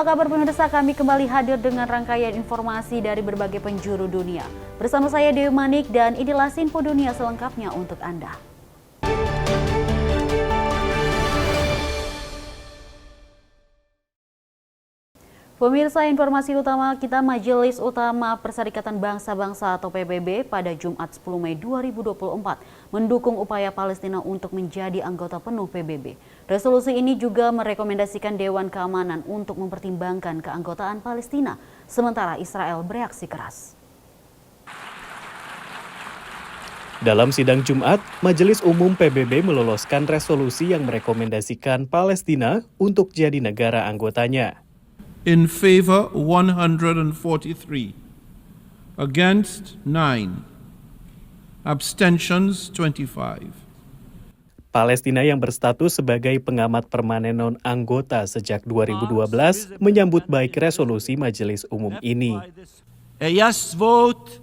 Apa kabar pemirsa? Kami kembali hadir dengan rangkaian informasi dari berbagai penjuru dunia. Bersama saya Dewi Manik dan inilah Info Dunia selengkapnya untuk Anda. Pemirsa, informasi utama kita, Majelis Utama Perserikatan Bangsa-Bangsa atau PBB pada Jumat 10 Mei 2024 mendukung upaya Palestina untuk menjadi anggota penuh PBB. Resolusi ini juga merekomendasikan Dewan Keamanan untuk mempertimbangkan keanggotaan Palestina, sementara Israel bereaksi keras. Dalam sidang Jumat, Majelis Umum PBB meloloskan resolusi yang merekomendasikan Palestina untuk jadi negara anggotanya. In favor 143, against 9, abstentions 25. Palestina yang berstatus sebagai pengamat permanen non-anggota sejak 2012 menyambut baik resolusi Majelis Umum ini. A yes vote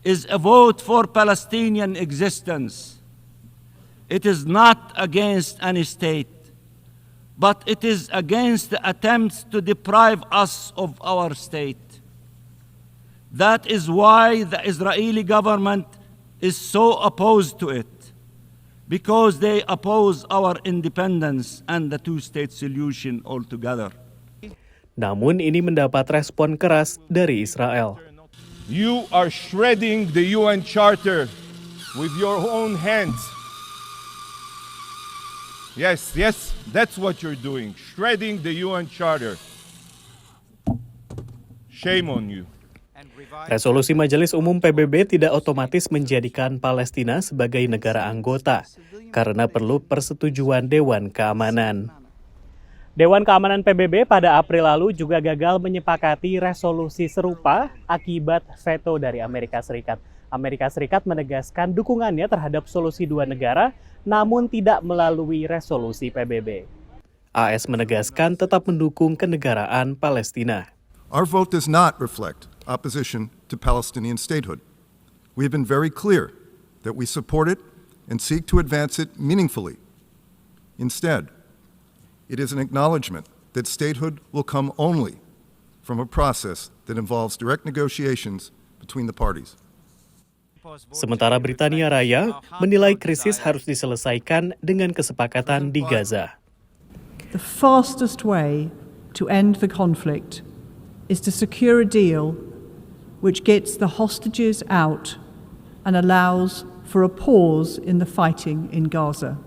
is a vote for Palestinian existence. It is not against any state, but it is against the attempts to deprive us of our state. That is why the Israeli government is so opposed to it, because they oppose our independence and the two-state solution altogether. Namun ini mendapat respon keras dari Israel. You are shredding the UN Charter with your own hands. Yes, that's what you're doing, shredding the UN Charter. Shame on you. Resolusi Majelis Umum PBB tidak otomatis menjadikan Palestina sebagai negara anggota, karena perlu persetujuan Dewan Keamanan. Dewan Keamanan PBB pada April lalu juga gagal menyepakati resolusi serupa akibat veto dari Amerika Serikat. Amerika Serikat menegaskan dukungannya terhadap solusi dua negara, namun tidak melalui resolusi PBB. AS menegaskan tetap mendukung kenegaraan Palestina. Our vote does not reflect opposition to Palestinian statehood. We have been very clear that we support it and seek to advance it meaningfully. Instead, it is an acknowledgement that statehood will come only from a process that involves direct negotiations between the parties. Sementara Britania Raya menilai krisis harus diselesaikan dengan kesepakatan di Gaza. The fastest way to end the conflict is to secure a deal which gets the hostages out and allows for a pause in the fighting in Gaza.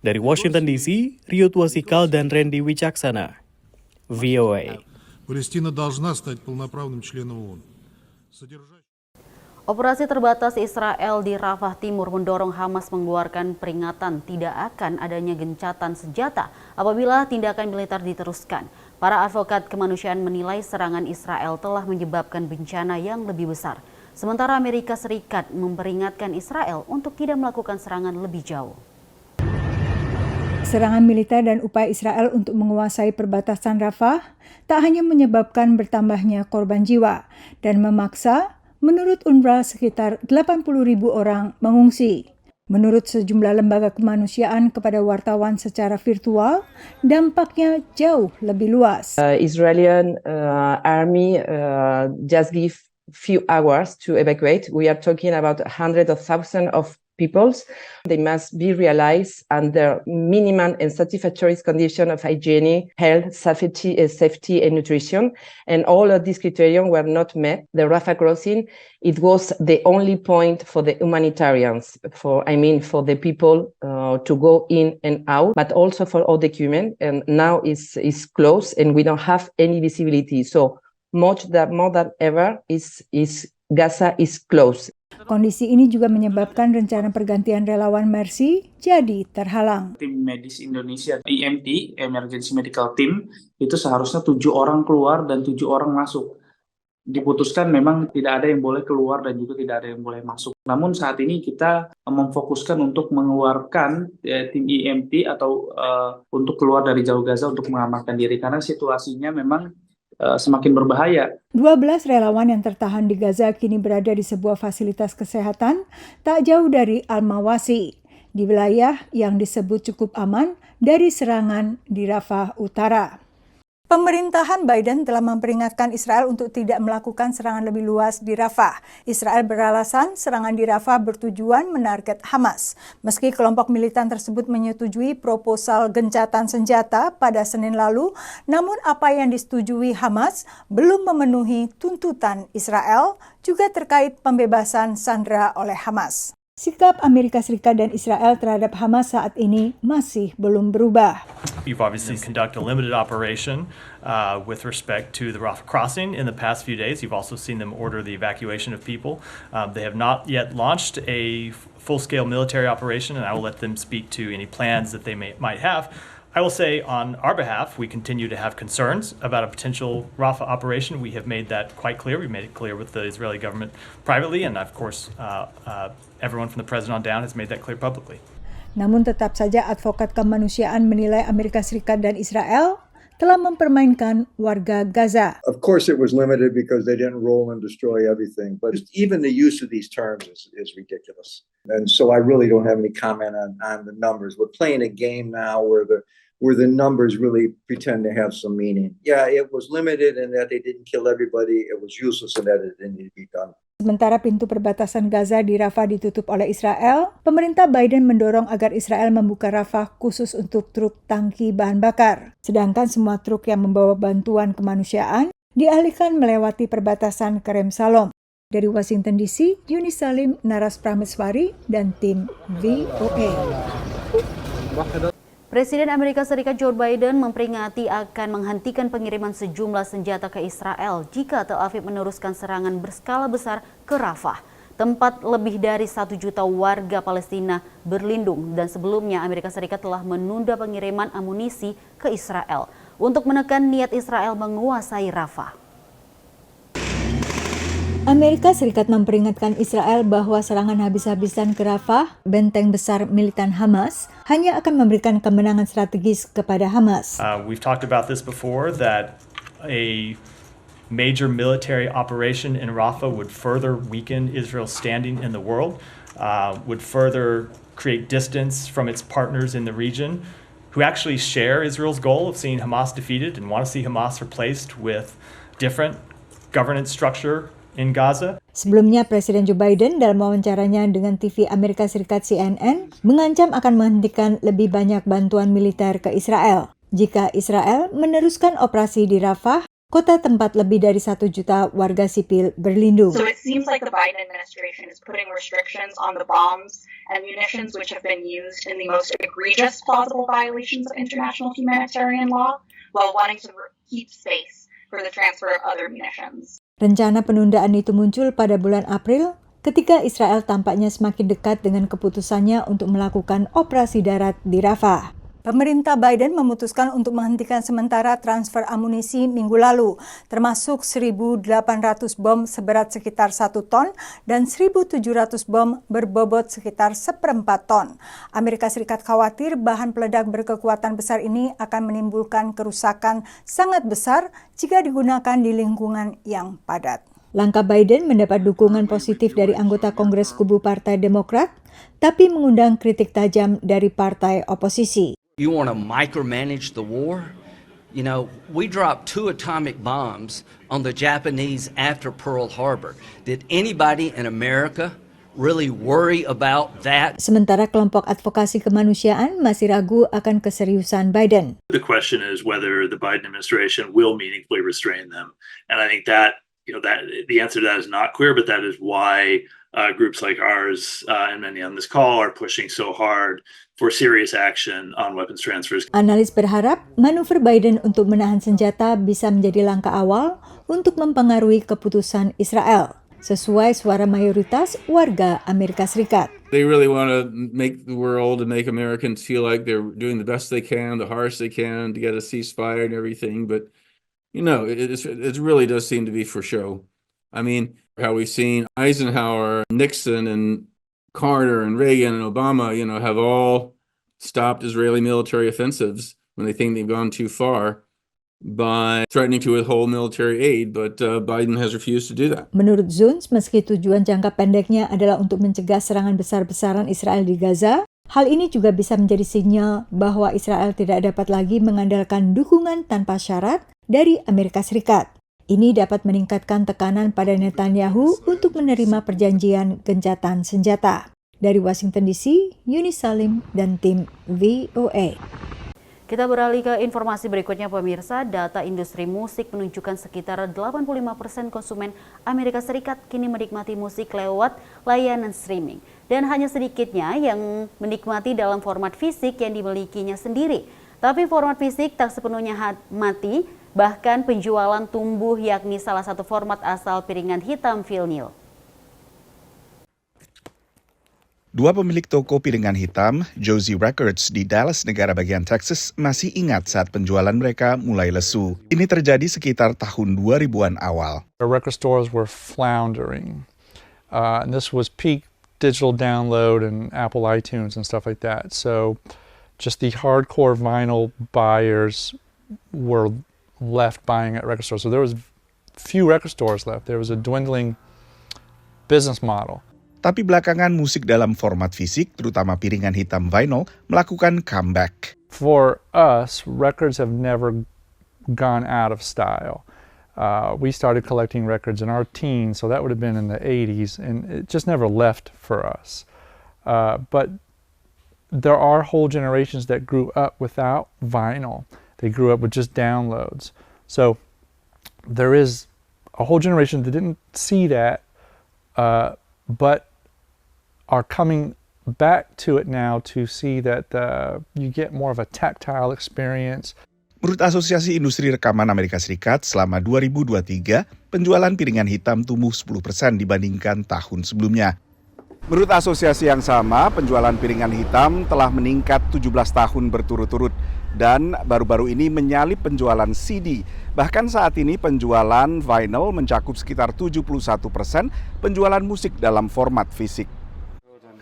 Dari Washington DC, Riut Wasikal dan Randy Wicaksana, VOA. Palestina должна стать полноправным членом ООН. Operasi terbatas Israel di Rafah Timur mendorong Hamas mengeluarkan peringatan tidak akan adanya gencatan senjata apabila tindakan militer diteruskan. Para advokat kemanusiaan menilai serangan Israel telah menyebabkan bencana yang lebih besar. Sementara Amerika Serikat memperingatkan Israel untuk tidak melakukan serangan lebih jauh. Serangan militer dan upaya Israel untuk menguasai perbatasan Rafah tak hanya menyebabkan bertambahnya korban jiwa dan memaksa, menurut UNRWA, sekitar 80.000 orang mengungsi. Menurut sejumlah lembaga kemanusiaan kepada wartawan secara virtual, dampaknya jauh lebih luas. Israeli army just give few hours to evacuate. We are talking about hundreds of thousands of people. They must be realized under minimum and satisfactory conditions of hygiene, health, safety, and nutrition. And all of these criteria were not met. The Rafah crossing, it was the only point for the humanitarians, for the people to go in and out, but also for all the human. And now is closed, and we don't have any visibility. So more than ever, is Gaza is closed. Kondisi ini juga menyebabkan rencana pergantian relawan Mercy jadi terhalang. Tim medis Indonesia, EMT, Emergency Medical Team, itu seharusnya 7 orang keluar dan 7 orang masuk. Diputuskan memang tidak ada yang boleh keluar dan juga tidak ada yang boleh masuk. Namun saat ini kita memfokuskan untuk mengeluarkan tim EMT atau untuk keluar dari Jalur Gaza untuk mengamankan diri karena situasinya memang semakin berbahaya. 12 relawan yang tertahan di Gaza kini berada di sebuah fasilitas kesehatan tak jauh dari Al-Mawasi, di wilayah yang disebut cukup aman dari serangan di Rafah Utara. Pemerintahan Biden telah memperingatkan Israel untuk tidak melakukan serangan lebih luas di Rafah. Israel beralasan serangan di Rafah bertujuan menarget Hamas. Meski kelompok militan tersebut menyetujui proposal gencatan senjata pada Senin lalu, namun apa yang disetujui Hamas belum memenuhi tuntutan Israel, juga terkait pembebasan sandera oleh Hamas. Sikap Amerika Serikat dan Israel terhadap Hamas saat ini masih belum berubah. You've obviously conducted a limited operation with respect to the Rafah crossing in the past few days. You've also seen them order the evacuation of people. They have not yet launched a full-scale military operation, and I will let them speak to any plans that they might have. I will say on our behalf, we continue to have concerns about a potential Rafah operation. We have made that quite clear. We made it clear with the Israeli government privately, and of course, everyone from the president on down has made that clear publicly. Namun tetap saja advokat kemanusiaan menilai Amerika Serikat dan Israel telah mempermainkan warga Gaza. Of course, it was limited because they didn't roll and destroy everything, but even the use of these terms is ridiculous. And so I really don't have any comment on the numbers. We're playing a game now where the numbers really pretend to have some meaning. Yeah, it was limited in that they didn't kill everybody. It was useless in that it didn't need to be done. Sementara pintu perbatasan Gaza di Rafah ditutup oleh Israel, pemerintah Biden mendorong agar Israel membuka Rafah khusus untuk truk tangki bahan bakar. Sedangkan semua truk yang membawa bantuan kemanusiaan dialihkan melewati perbatasan Kerem Salom. Dari Washington DC, Yuni Salim, Naras Prameswari, dan tim VOA. Presiden Amerika Serikat Joe Biden memperingati akan menghentikan pengiriman sejumlah senjata ke Israel jika Tel Aviv meneruskan serangan berskala besar ke Rafah, tempat lebih dari 1 juta warga Palestina berlindung, dan sebelumnya Amerika Serikat telah menunda pengiriman amunisi ke Israel untuk menekan niat Israel menguasai Rafah. Amerika Serikat memperingatkan Israel bahwa serangan habis-habisan ke Rafah, benteng besar militan Hamas, hanya akan memberikan kemenangan strategis kepada Hamas. We've talked about this before, that a major military operation in Rafah would further weaken Israel's standing in the world, would further create distance from its partners in the region, who actually share Israel's goal of seeing Hamas defeated and want to see Hamas replaced with different governance structure in Gaza. Sebelumnya, Presiden Joe Biden dalam wawancaranya dengan TV Amerika Serikat CNN mengancam akan menghentikan lebih banyak bantuan militer ke Israel jika Israel meneruskan operasi di Rafah, kota tempat lebih dari 1 juta warga sipil berlindung. So it seems like the Biden administration is putting restrictions on the bombs and munitions which have been used in the most egregious plausible violations of international humanitarian law, while wanting to keep space for the transfer of other munitions. Rencana penundaan itu muncul pada bulan April ketika Israel tampaknya semakin dekat dengan keputusannya untuk melakukan operasi darat di Rafah. Pemerintah Biden memutuskan untuk menghentikan sementara transfer amunisi minggu lalu, termasuk 1.800 bom seberat sekitar 1 ton dan 1.700 bom berbobot sekitar 1/4 ton. Amerika Serikat khawatir bahan peledak berkekuatan besar ini akan menimbulkan kerusakan sangat besar jika digunakan di lingkungan yang padat. Langkah Biden mendapat dukungan positif dari anggota Kongres kubu Partai Demokrat, tapi mengundang kritik tajam dari partai oposisi. You want to micromanage the war? You know, we dropped 2 atomic bombs on the Japanese after Pearl Harbor. Did anybody in America really worry about that? Sementara kelompok advokasi kemanusiaan masih ragu akan keseriusan Biden. The question is whether the Biden administration will meaningfully restrain them. And I think that, that the answer to that is not clear, but that is why groups like ours and many on this call are pushing so hard for serious action on weapons transfers. Analis berharap manuver Biden untuk menahan senjata bisa menjadi langkah awal untuk mempengaruhi keputusan Israel, sesuai suara mayoritas warga Amerika Serikat. They really want to make the world and make Americans feel like they're doing the best they can, the hardest they can to get a ceasefire and everything, but it really does seem to be for show. I mean, how we've seen Eisenhower, Nixon, and Carter, and Reagan, and Obama, have all stopped Israeli military offensives when they think they've gone too far by threatening to withhold military aid, but Biden has refused to do that. Menurut Zuns, meski tujuan jangka pendeknya adalah untuk mencegah serangan besar-besaran Israel di Gaza, hal ini juga bisa menjadi sinyal bahwa Israel tidak dapat lagi mengandalkan dukungan tanpa syarat dari Amerika Serikat. Ini dapat meningkatkan tekanan pada Netanyahu untuk menerima perjanjian gencatan senjata. Dari Washington DC, Yuni Salim dan tim VOA. Kita beralih ke informasi berikutnya pemirsa. Data industri musik menunjukkan sekitar 85% konsumen Amerika Serikat kini menikmati musik lewat layanan streaming. Dan hanya sedikitnya yang menikmati dalam format fisik yang dimilikinya sendiri. Tapi format fisik tak sepenuhnya mati, bahkan penjualan tumbuh yakni salah satu format asal piringan hitam vinil. Dua pemilik toko piringan hitam, Josie Records di Dallas, negara bagian Texas, masih ingat saat penjualan mereka mulai lesu. Ini terjadi sekitar tahun 2000-an awal. Our record stores were floundering. And this was peak digital download and Apple iTunes and stuff like that. So just the hardcore vinyl buyers were left buying at record stores. So there was few record stores left. There was a dwindling business model. Tapi belakangan musik dalam format fisik, terutama piringan hitam vinyl, melakukan comeback. For us, records have never gone out of style. We started collecting records in our teens, so that would have been in the 80s, and it just never left for us. But there are whole generations that grew up without vinyl. They grew up with just downloads. So there is a whole generation that didn't see that, but are coming back to it now to see that you get more of a tactile experience. Menurut Asosiasi Industri Rekaman Amerika Serikat, selama 2023, penjualan piringan hitam tumbuh 10% dibandingkan tahun sebelumnya. Menurut asosiasi yang sama, penjualan piringan hitam telah meningkat 17 tahun berturut-turut dan baru-baru ini menyalip penjualan CD. Bahkan saat ini penjualan vinyl mencakup sekitar 71% penjualan musik dalam format fisik.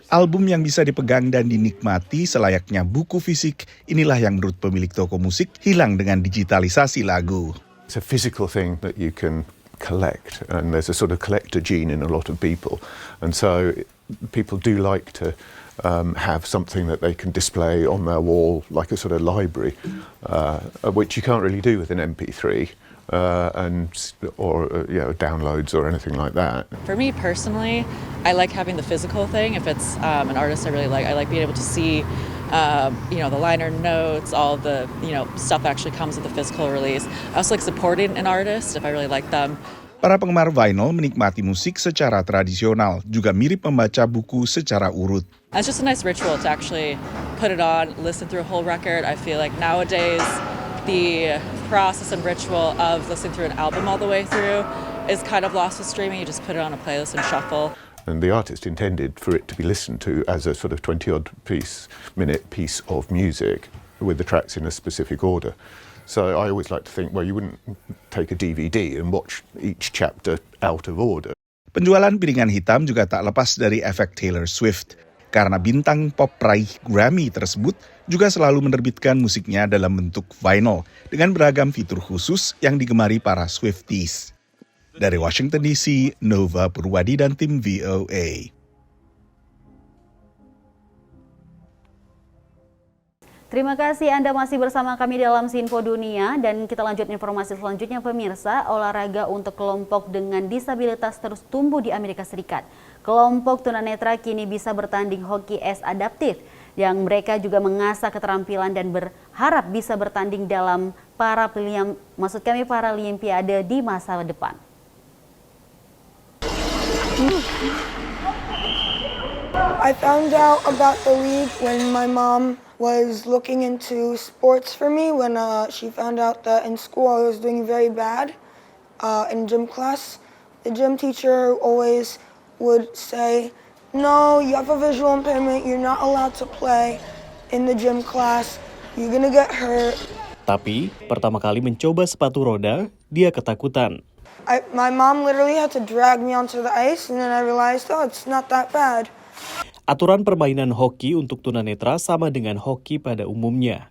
Album yang bisa dipegang dan dinikmati selayaknya buku fisik, inilah yang menurut pemilik toko musik hilang dengan digitalisasi lagu. It's a physical thing that you can collect, and there's a sort of collector gene in a lot of people, and so people do like to have something that they can display on their wall like a sort of library, which you can't really do with an MP3. Or downloads or anything like that. For me personally, I like having the physical thing. If it's an artist I really like being able to see, the liner notes, all the stuff that actually comes with the physical release. I also like supporting an artist if I really like them. Para penggemar vinyl menikmati musik secara tradisional, juga mirip membaca buku secara urut. It's just a nice ritual to actually put it on, listen through a whole record. I feel like nowadays the process and ritual of listening through an album all the way through is kind of lost with streaming. You just put it on a playlist and shuffle. And the artist intended for it to be listened to as a sort of 20-odd minute piece of music with the tracks in a specific order. So I always like to think, well, you wouldn't take a DVD and watch each chapter out of order. Penjualan piringan hitam juga tak lepas dari efek Taylor Swift. Karena bintang pop peraih Grammy tersebut juga selalu menerbitkan musiknya dalam bentuk vinyl dengan beragam fitur khusus yang digemari para Swifties. Dari Washington DC, Nova Purwadi dan tim VOA. Terima kasih Anda masih bersama kami dalam Sinfo Dunia dan kita lanjut informasi selanjutnya pemirsa. Olahraga untuk kelompok dengan disabilitas terus tumbuh di Amerika Serikat. Kelompok tunanetra kini bisa bertanding hoki es adaptif yang mereka juga mengasah keterampilan dan berharap bisa bertanding dalam Paralimpiade di masa depan. I found out about the league when my mom was looking into sports for me when she found out that in school I was doing very bad in gym class. The gym teacher always would say, no, you have a visual impairment, you're not allowed to play in the gym class, you're gonna get hurt. Tapi, pertama kali mencoba sepatu roda, dia ketakutan. My mom literally had to drag me onto the ice and then I realized, oh, it's not that bad. Aturan permainan hoki untuk tunanetra sama dengan hoki pada umumnya.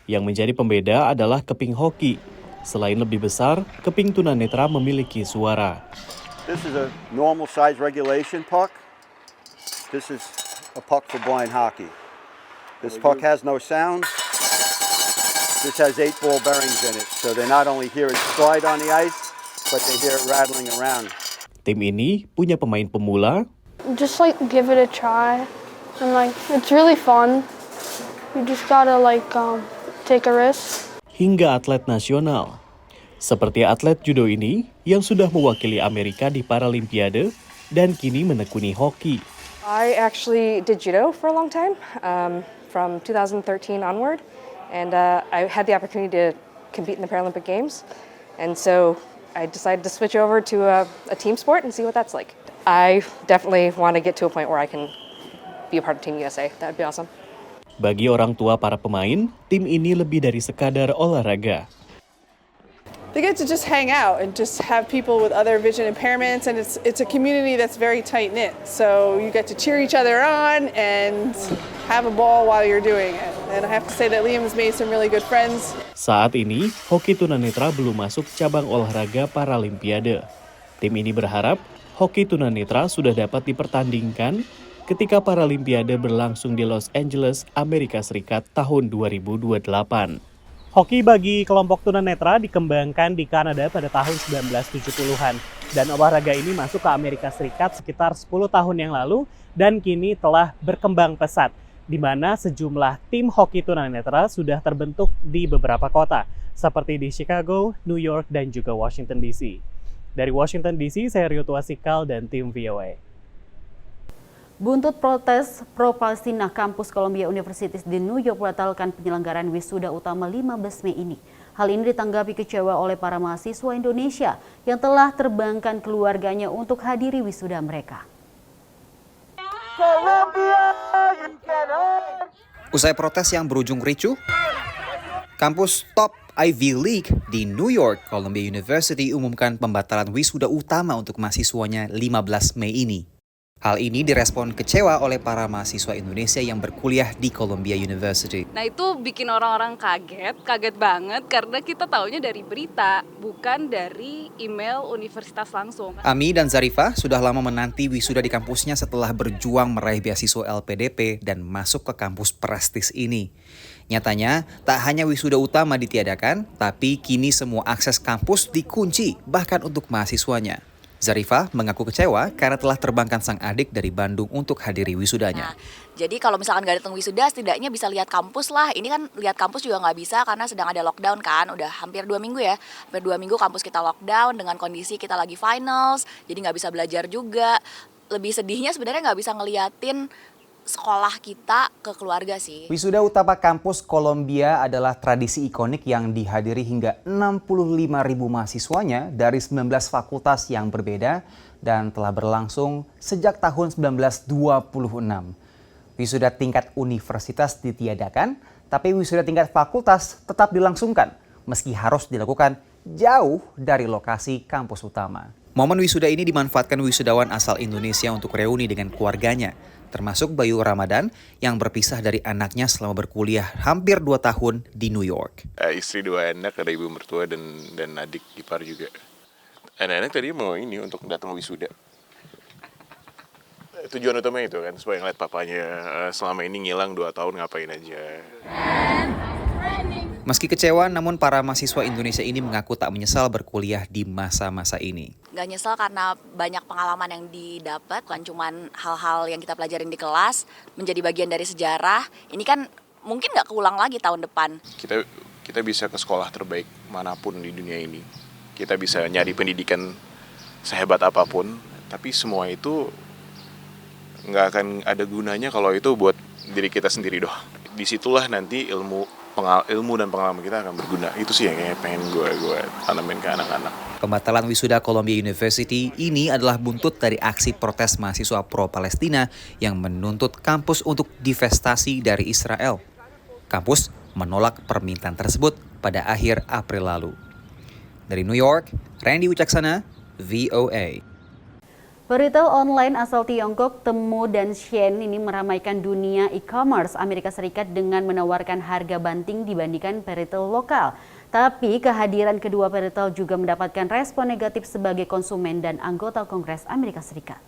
Yang menjadi pembeda adalah keping hoki. Selain lebih besar, keping tunanetra memiliki suara. This is a normal size regulation puck. This is a puck for blind hockey. This puck has no sound. This has 8 ball bearings in it, so they not only hear it slide on the ice, but they hear it rattling around. Tim ini punya pemain pemula, Just like give it a try, and like it's really fun. You just gotta take a risk. hingga atlet nasional. Seperti atlet judo ini yang sudah mewakili Amerika di Paralimpiade dan kini menekuni hoki. I actually did judo for a long time, from 2013 onward, and I had the opportunity to compete in the Paralympic Games, and so I decided to switch over to a team sport and see what that's like. I definitely want to get to a point where I can be a part of Team USA. That would be awesome. Bagi orang tua para pemain, tim ini lebih dari sekadar olahraga. They get to just hang out and just have people with other vision impairments, and it's a community that's very tight knit. So you get to cheer each other on and have a ball while you're doing it. And I have to say that Liam has made some really good friends. Saat ini, hoki tunanetra belum masuk cabang olahraga Paralimpiade. Tim ini berharap hoki tunanetra sudah dapat dipertandingkan ketika Paralimpiade berlangsung di Los Angeles, Amerika Serikat tahun 2028. Hoki bagi kelompok tunanetra dikembangkan di Kanada pada tahun 1970-an dan olahraga ini masuk ke Amerika Serikat sekitar 10 tahun yang lalu dan kini telah berkembang pesat di mana sejumlah tim hoki tunanetra sudah terbentuk di beberapa kota seperti di Chicago, New York, dan juga Washington DC. Dari Washington DC, saya Rio Tuasikal dan tim VOA. Buntut protes pro-Palestina, kampus Columbia University di New York membatalkan penyelenggaraan wisuda utama 15 Mei ini. Hal ini ditanggapi kecewa oleh para mahasiswa Indonesia yang telah terbangkan keluarganya untuk hadiri wisuda mereka. Usai protes yang berujung ricuh, kampus top Ivy League di New York, Columbia University umumkan pembatalan wisuda utama untuk mahasiswanya 15 Mei ini. Hal ini direspon kecewa oleh para mahasiswa Indonesia yang berkuliah di Columbia University. Nah itu bikin orang-orang kaget banget karena kita taunya dari berita, bukan dari email universitas langsung. Ami dan Zarifah sudah lama menanti wisuda di kampusnya setelah berjuang meraih beasiswa LPDP dan masuk ke kampus prestis ini. Nyatanya, tak hanya wisuda utama ditiadakan, tapi kini semua akses kampus dikunci, bahkan untuk mahasiswanya. Zarifah mengaku kecewa karena telah terbangkan sang adik dari Bandung untuk hadiri wisudanya. Nah, jadi kalau misalkan nggak datang wisuda, setidaknya bisa lihat kampus lah. Ini kan lihat kampus juga nggak bisa karena sedang ada lockdown kan. Udah hampir 2 minggu ya. Hampir 2 minggu kampus kita lockdown dengan kondisi kita lagi finals. Jadi nggak bisa belajar juga. Lebih sedihnya sebenarnya nggak bisa ngeliatin sekolah kita ke keluarga sih. Wisuda utama kampus Columbia adalah tradisi ikonik yang dihadiri hingga 65.000 mahasiswanya dari 19 fakultas yang berbeda dan telah berlangsung sejak tahun 1926. Wisuda tingkat universitas ditiadakan, tapi wisuda tingkat fakultas tetap dilangsungkan meski harus dilakukan jauh dari lokasi kampus utama. Momen wisuda ini dimanfaatkan wisudawan asal Indonesia untuk reuni dengan keluarganya, termasuk Bayu Ramadan yang berpisah dari anaknya selama berkuliah hampir 2 tahun di New York. Istri 2 anak, ada ibu mertua dan adik ipar juga. Anak-anak tadi mau ini untuk datang wisuda. Tujuan utama itu kan, supaya ngeliat papanya selama ini ngilang 2 tahun ngapain aja. Meski kecewa, namun para mahasiswa Indonesia ini mengaku tak menyesal berkuliah di masa-masa ini. Gak nyesel karena banyak pengalaman yang didapat, bukan cuma hal-hal yang kita pelajarin di kelas, menjadi bagian dari sejarah. Ini kan mungkin gak keulang lagi tahun depan. Kita bisa ke sekolah terbaik manapun di dunia ini. Kita bisa nyari pendidikan sehebat apapun, tapi semua itu gak akan ada gunanya kalau itu buat diri kita sendiri doang. Disitulah nanti ilmu dan pengalaman kita akan berguna. Itu sih yang kayaknya pengen gue tanamin ke anak-anak. Pembatalan wisuda Columbia University ini adalah buntut dari aksi protes mahasiswa pro-Palestina yang menuntut kampus untuk divestasi dari Israel. Kampus menolak permintaan tersebut pada akhir April lalu. Dari New York, Randy Wicaksana, VOA. Peritel online asal Tiongkok, Temu dan Shein ini meramaikan dunia e-commerce Amerika Serikat dengan menawarkan harga banting dibandingkan peritel lokal. Tapi kehadiran kedua peritel juga mendapatkan respon negatif sebagai konsumen dan anggota Kongres Amerika Serikat.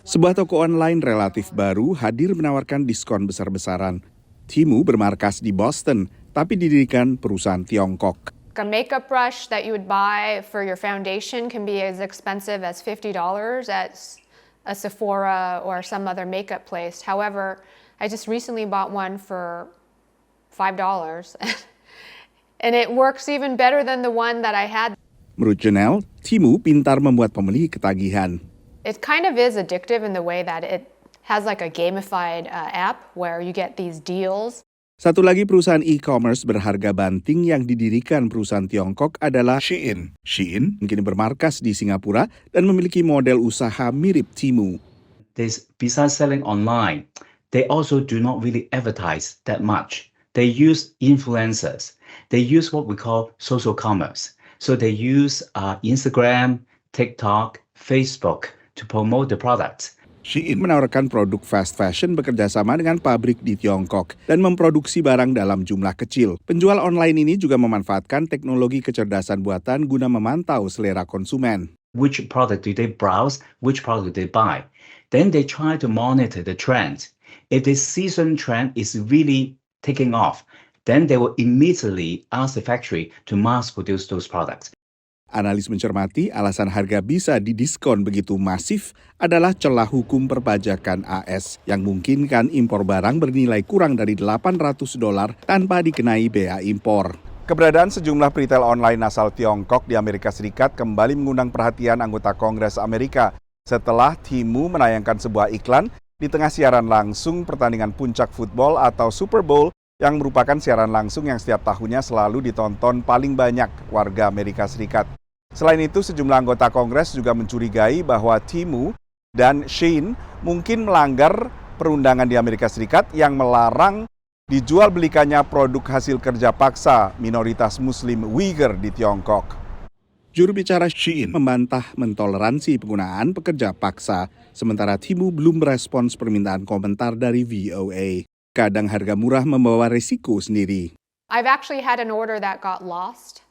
Sebuah toko online relatif baru hadir menawarkan diskon besar-besaran. Temu bermarkas di Boston, tapi didirikan perusahaan Tiongkok. A makeup brush that you would buy for your foundation can be as expensive as $50 at a Sephora or some other makeup place. However, I just recently bought one for $5 and it works even better than the one that I had. Menurut Janelle, Temu pintar membuat pembeli ketagihan. It kind of is addictive in the way that it has like a gamified app where you get these deals. Satu lagi perusahaan e-commerce berharga banting yang didirikan perusahaan Tiongkok adalah Shein. Shein kini bermarkas di Singapura dan memiliki model usaha mirip Temu. Besides selling online, they also do not really advertise that much. They use influencers. They use what we call social commerce. So they use Instagram, TikTok, Facebook to promote the products. Shein menawarkan produk fast fashion bekerjasama dengan pabrik di Tiongkok dan memproduksi barang dalam jumlah kecil. Penjual online ini juga memanfaatkan teknologi kecerdasan buatan guna memantau selera konsumen. Which product do they browse? Which product do they buy? Then they try to monitor the trend. If the season trend is really taking off, then they will immediately ask the factory to mass produce those products. Analis mencermati alasan harga bisa didiskon begitu masif adalah celah hukum perpajakan AS yang memungkinkan impor barang bernilai kurang dari $800 tanpa dikenai bea impor. Keberadaan sejumlah retail online asal Tiongkok di Amerika Serikat kembali mengundang perhatian anggota Kongres Amerika setelah Temu menayangkan sebuah iklan di tengah siaran langsung pertandingan puncak football atau Super Bowl yang merupakan siaran langsung yang setiap tahunnya selalu ditonton paling banyak warga Amerika Serikat. Selain itu, sejumlah anggota Kongres juga mencurigai bahwa Temu dan Shein mungkin melanggar perundangan di Amerika Serikat yang melarang dijual belikannya produk hasil kerja paksa minoritas Muslim Uyghur di Tiongkok. Juru bicara Shein membantah mentoleransi penggunaan pekerja paksa, sementara Temu belum merespons permintaan komentar dari VOA. Kadang harga murah membawa risiko sendiri. I've actually had an order that got lost.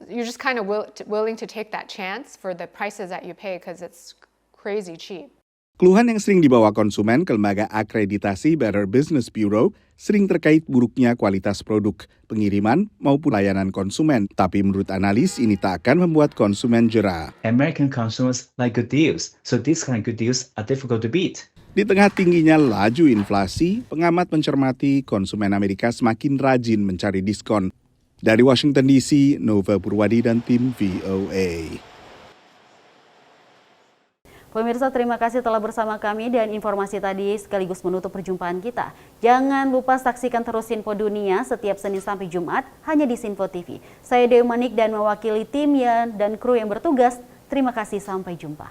You're just kind of willing to take that chance for the prices that you pay because it's crazy cheap. Keluhan yang sering dibawa konsumen ke lembaga akreditasi Better Business Bureau sering terkait buruknya kualitas produk, pengiriman, maupun layanan konsumen. Tapi menurut analis, ini tak akan membuat konsumen jera. American consumers like good deals, so these kind of good deals are difficult to beat. Di tengah tingginya laju inflasi, pengamat mencermati konsumen Amerika semakin rajin mencari diskon. Dari Washington DC, Nova Purwadi dan tim VOA. Pemirsa, terima kasih telah bersama kami dan informasi tadi sekaligus menutup perjumpaan kita. Jangan lupa saksikan terus Info Dunia setiap Senin sampai Jumat hanya di Sinfo TV. Saya Dewi Manik dan mewakili tim dan kru yang bertugas. Terima kasih, sampai jumpa.